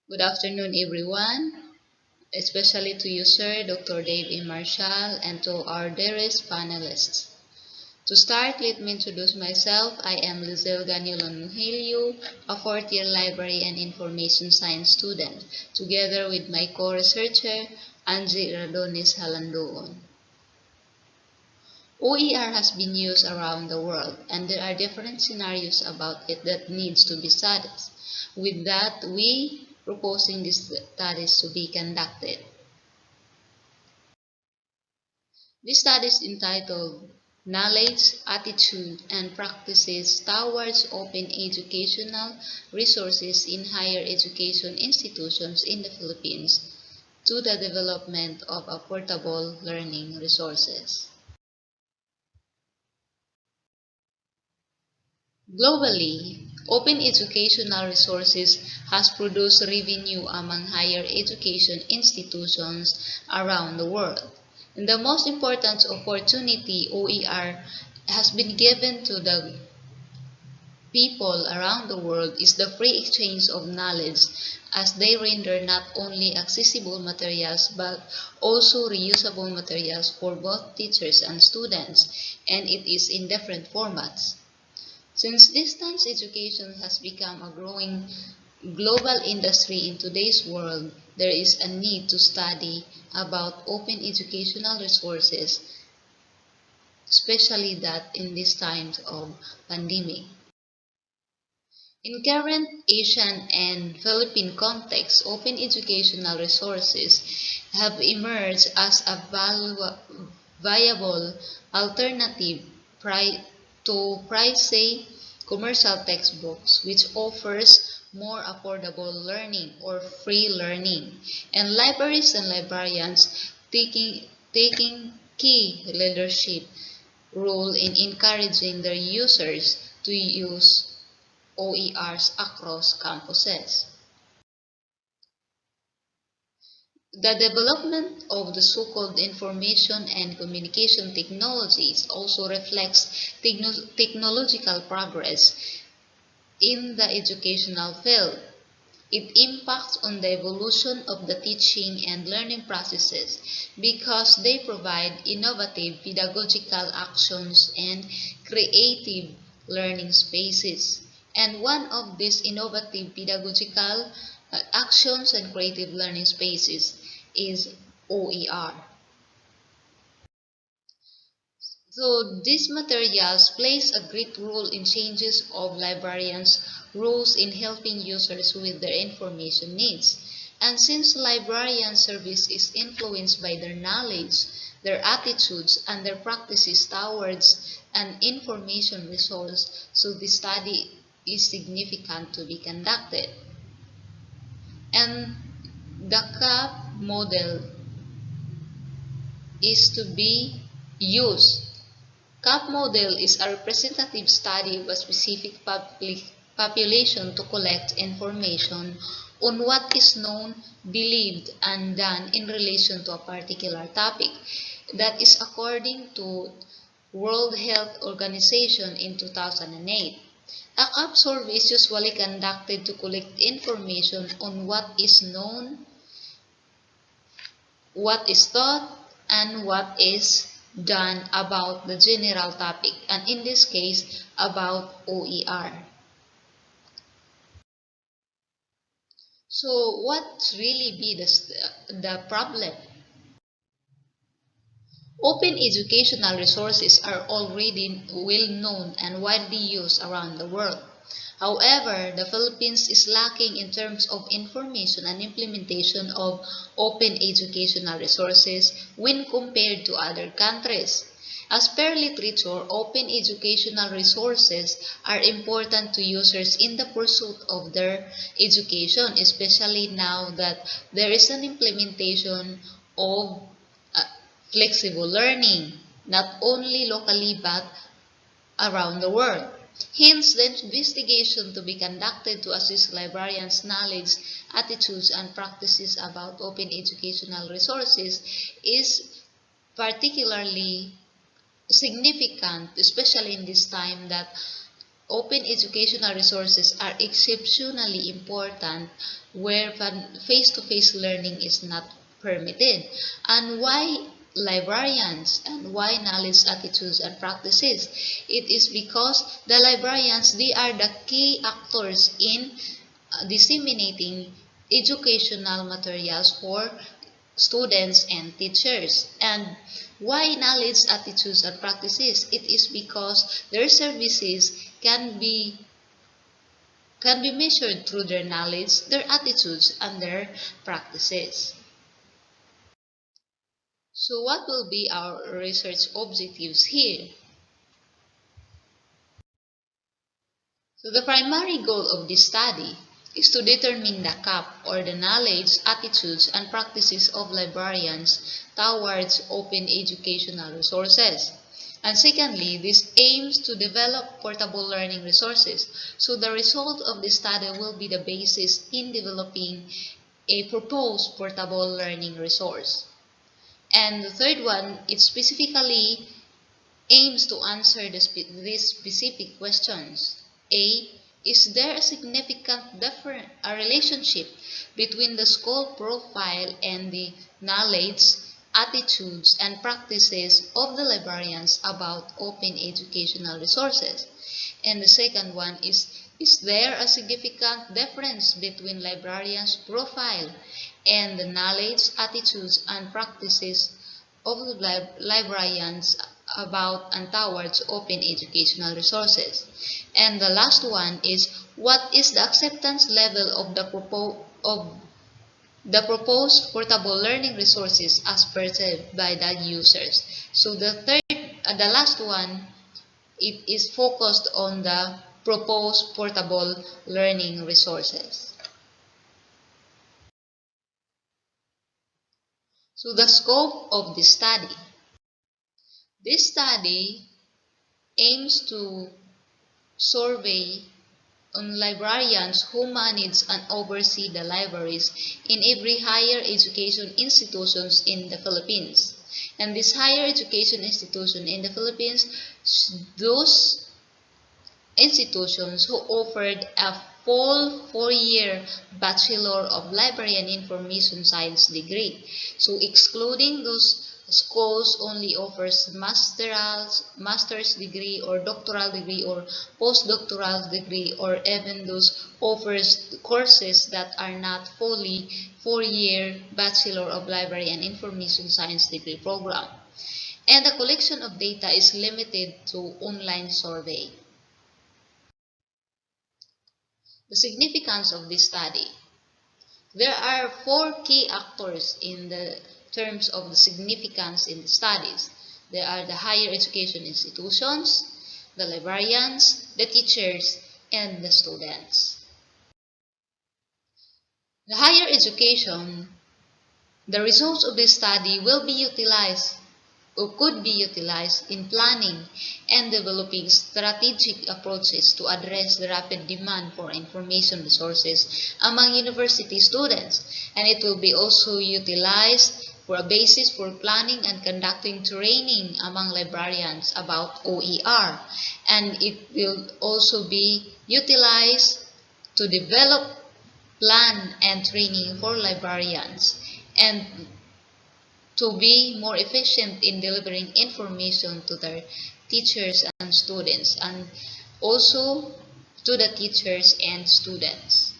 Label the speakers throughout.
Speaker 1: Good afternoon, everyone, especially to you, Sir Dr. Dave E. Marshall, and to our dearest panelists. To start, let me introduce myself. I am Lizelle Ganilon Muhilio, a fourth-year library and information science student, together with my co-researcher, Angie Radonis Halandoon. OER has been used around the world, and there are different scenarios about it that needs to be studied. With that, we proposing these studies to be conducted. This study is entitled Knowledge, Attitude, and Practices Towards Open Educational Resources in Higher Education Institutions in the Philippines to the Development of Affordable Learning Resources. Globally, open educational resources has produced revenue among higher education institutions around the world. And the most important opportunity OER has been given to the people around the world is the free exchange of knowledge, as they render not only accessible materials but also reusable materials for both teachers and students, and it is in different formats. Since distance education has become a growing global industry in today's world, there is a need to study about open educational resources, especially that in these times of pandemic. In current Asian and Philippine contexts, open educational resources have emerged as a viable alternative to pricey commercial textbooks, which offers more affordable learning or free learning, and libraries and librarians taking key leadership role in encouraging their users to use OERs across campuses. The development of the so-called information and communication technologies also reflects technological progress in the educational field. It impacts on the evolution of the teaching and learning processes because they provide innovative pedagogical actions and creative learning spaces. And one of these innovative pedagogical actions and creative learning spaces is OER. So these materials plays a great role in changes of librarians' roles in helping users with their information needs. And since librarian service is influenced by their knowledge, their attitudes, and their practices towards an information resource, so the study is significant to be conducted. And the CAP model is to be used. CAP model is a representative study of a specific population to collect information on what is known, believed, and done in relation to a particular topic. That is according to World Health Organization in 2008. A CAP survey is usually conducted to collect information on what is known, what is taught, and what is done about the general topic, and in this case about OER. So what really be the problem? Open educational resources are already well known and widely used around the world. However, the Philippines is lacking in terms of information and implementation of open educational resources when compared to other countries. As per literature, open educational resources are important to users in the pursuit of their education, especially now that there is an implementation of flexible learning, not only locally but around the world. Hence, the investigation to be conducted to assist librarians' knowledge, attitudes, and practices about open educational resources is particularly significant, especially in this time that Open educational resources are exceptionally important where face-to-face learning is not permitted. And why librarians and why knowledge, attitudes, and practices? It is because the librarians, they are the key actors in disseminating educational materials for students and teachers. And why knowledge, attitudes, and practices? It is because their services can be measured through their knowledge, their attitudes, and their practices. So what will be our research objectives here? So the primary goal of this study is to determine the CAP, or the knowledge, attitudes, and practices of librarians towards open educational resources. And secondly, this aims to develop portable learning resources. So the result of this study will be the basis in developing a proposed portable learning resource. And the third one, it specifically aims to answer these specific questions. A. Is there a significant relationship between the school profile and the knowledge, attitudes, and practices of the librarians about open educational resources? And the second one is there a significant difference between librarians' profile and the knowledge, attitudes, and practices of the librarians about and towards open educational resources? And the last one is, what is the acceptance level of the proposed portable learning resources as perceived by the users? So the last one, it is focused on the proposed portable learning resources. So the scope of this study. This study aims to survey on librarians who manage and oversee the libraries in every higher education institutions in the Philippines. And this higher education institution in the Philippines, those institutions who offered a full 4-year Bachelor of Library and Information Science degree. So excluding those schools only offers master's degree or doctoral degree or postdoctoral degree, or even those offers courses that are not fully 4-year Bachelor of Library and Information Science degree program. And the collection of data is limited to online survey. The significance of this study. There are 4 key actors in the terms of the significance in the studies. There are the higher education institutions, the librarians, the teachers, and the students. The higher education, the results of this study will be utilized or could be utilized in planning and developing strategic approaches to address the rapid demand for information resources among university students, and it will be also utilized for a basis for planning and conducting training among librarians about OER, and it will also be utilized to develop plan and training for librarians and to be more efficient in delivering information to their teachers and students, and also to the teachers and students.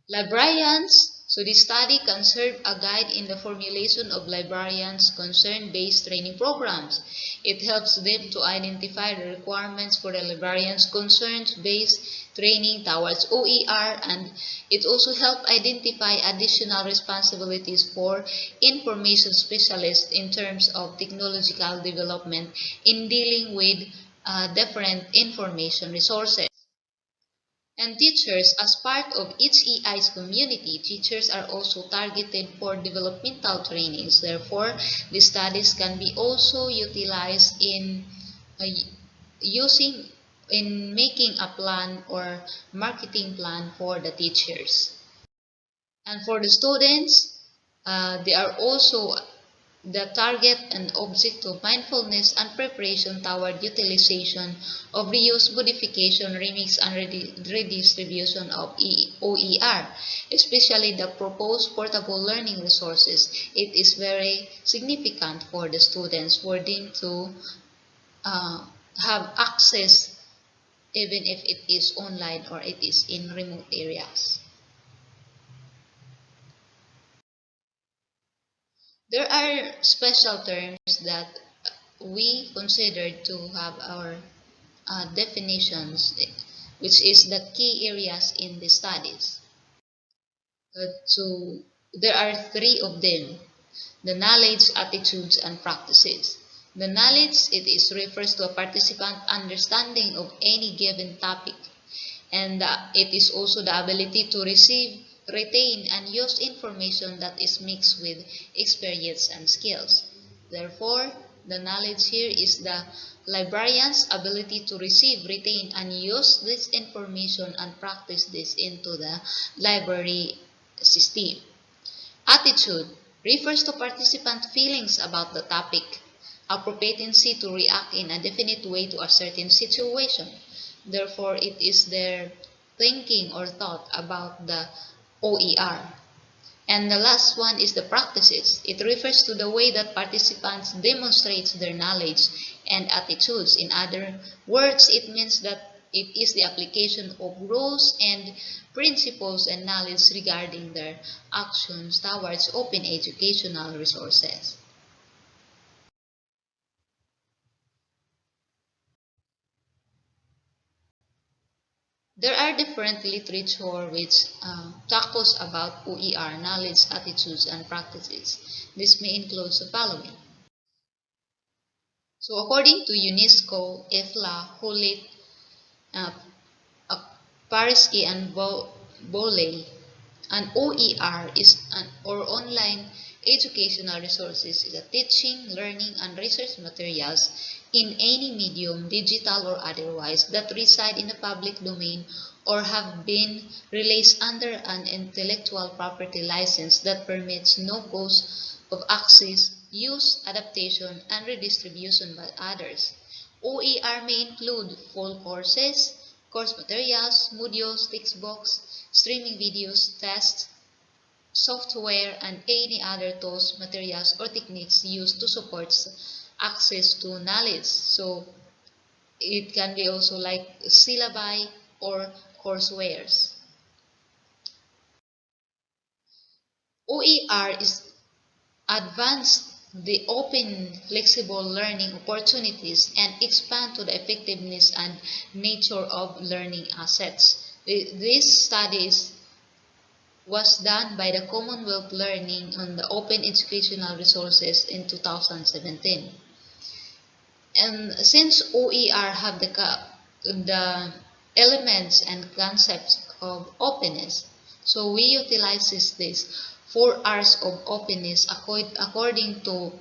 Speaker 1: Librarians. So this study can serve a guide in the formulation of librarians' concern-based training programs. It helps them to identify the requirements for the librarians' concerns-based training towards OER, and it also helps identify additional responsibilities for information specialists in terms of technological development in dealing with different information resources. And teachers, as part of each EI's community, teachers are also targeted for developmental trainings. Therefore, the studies can be also utilized in making a plan or marketing plan for the teachers. And for the students, they are also the target and object of mindfulness and preparation toward utilization of reuse, modification, remix, and redistribution of OER, especially the proposed portable learning resources. It is very significant for the students for them to uh, have access even if it is online or it is in remote areas. There are special terms that we consider to have our definitions, which is the key areas in the studies. So there are three of them: the knowledge, attitudes, and practices. The knowledge, it is refers to a participant understanding of any given topic, and it is also the ability to receive, retain, and use information that is mixed with experience and skills. Therefore, the knowledge here is the librarian's ability to receive, retain, and use this information and practice this into the library system. Attitude refers to participant feelings about the topic, a propensity to react in a definite way to a certain situation. Therefore, it is their thinking or thought about the OER. And the last one is the practices. It refers to the way that participants demonstrate their knowledge and attitudes. In other words, it means that it is the application of rules and principles and knowledge regarding their actions towards open educational resources. There are different literature which tackles about OER, knowledge, attitudes, and practices. This may include the following. So according to UNESCO, EFLA, Hulit, uh, Parisky, and Boley, an OER is an or online educational resources is a teaching, learning, and research materials in any medium, digital or otherwise, that reside in the public domain or have been released under an intellectual property license that permits no cost of access, use, adaptation, and redistribution by others. OER may include full courses, course materials, modules, textbooks, streaming videos, tests, software, and any other tools, materials, or techniques used to support access to knowledge. So it can be also like syllabi or coursewares. OER is advance the open, flexible learning opportunities and expand to the effectiveness and nature of learning assets. This studies was done by the Commonwealth Learning on the Open Educational Resources in 2017. And since OER have the elements and concepts of openness, so we utilize this 4 R's of openness according to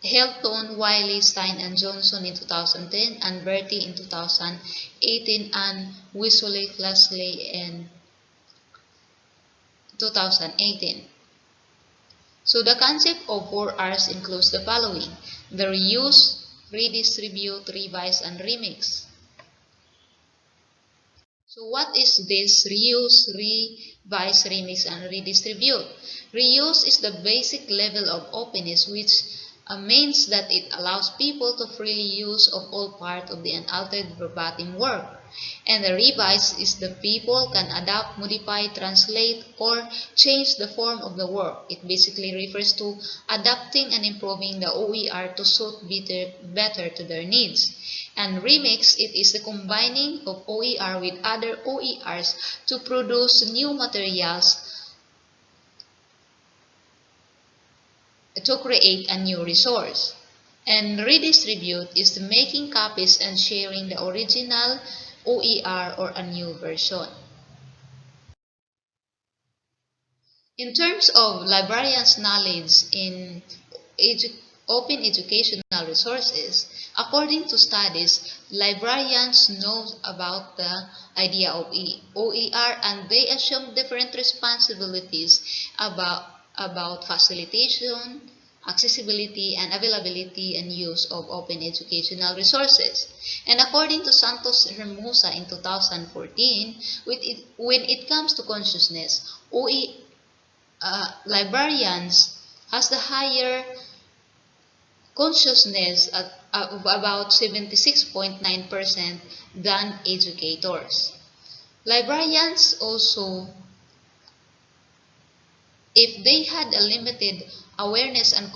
Speaker 1: Helton, Wiley, Stein, and Johnson in 2010, and Bertie in 2018, and Wisley, Leslie in 2018. So the concept of 4 R's includes the following: the reuse, redistribute, revise, and remix. So what is this reuse, revise, remix, and redistribute? Reuse is the basic level of openness, which means that it allows people to freely use of all part of the unaltered verbatim work. And the revise is the people can adapt, modify, translate, or change the form of the work. It basically refers to adapting and improving the OER to suit better to their needs. And remix, it is the combining of OER with other OERs to produce new materials to create a new resource. And redistribute is the making copies and sharing the original OER or a new version. In terms of librarians' knowledge in open educational resources, according to studies, librarians know about the idea of OER, and they assume different responsibilities about facilitation, accessibility and availability and use of open educational resources. And according to Santos Hermosa in 2014, when it comes to consciousness, librarians has the higher consciousness of about 76.9% than educators. Librarians also, if they had a limited awareness and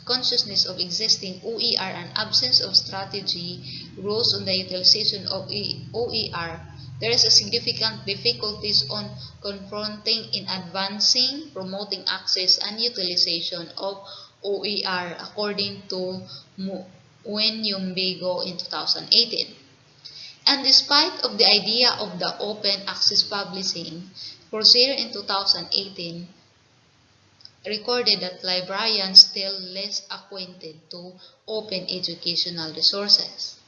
Speaker 1: consciousness of existing OER and absence of strategy rules on the utilization of OER, there is a significant difficulties on confronting in advancing, promoting access and utilization of OER according to Nguyen in 2018. And despite of the idea of the open access publishing, Coursera in 2018 recorded that librarians still less acquainted to open educational resources.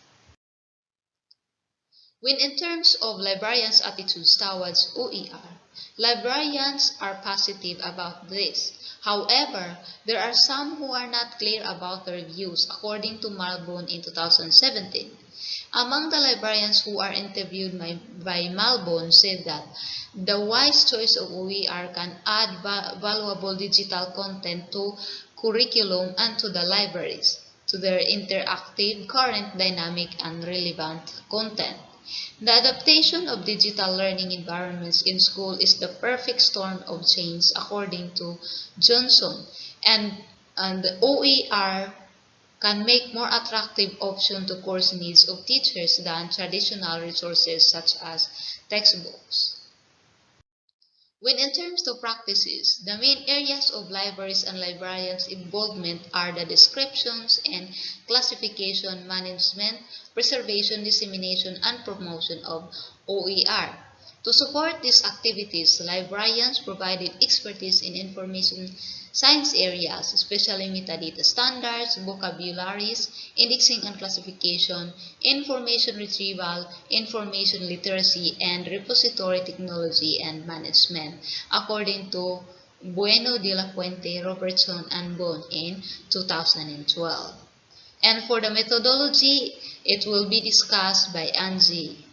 Speaker 1: When in terms of librarians' attitudes towards OER, librarians are positive about this. However, there are some who are not clear about their views, according to Malbon in 2017. Among the librarians who are interviewed by Malbon said that the wise choice of OER can add valuable digital content to curriculum and to the libraries, to their interactive, current, dynamic, and relevant content. The adaptation of digital learning environments in school is the perfect storm of change, according to Johnson, and the OER can make more attractive option to course needs of teachers than traditional resources such as textbooks. When in terms of practices, the main areas of libraries and librarians' involvement are the descriptions and classification, management, preservation, dissemination, and promotion of OER. To support these activities, librarians provided expertise in information science areas, especially metadata standards, vocabularies, indexing and classification, information retrieval, information literacy, and repository technology and management, according to Bueno de la Fuente, Robertson, and Bone in 2012. And for the methodology, it will be discussed by Angie.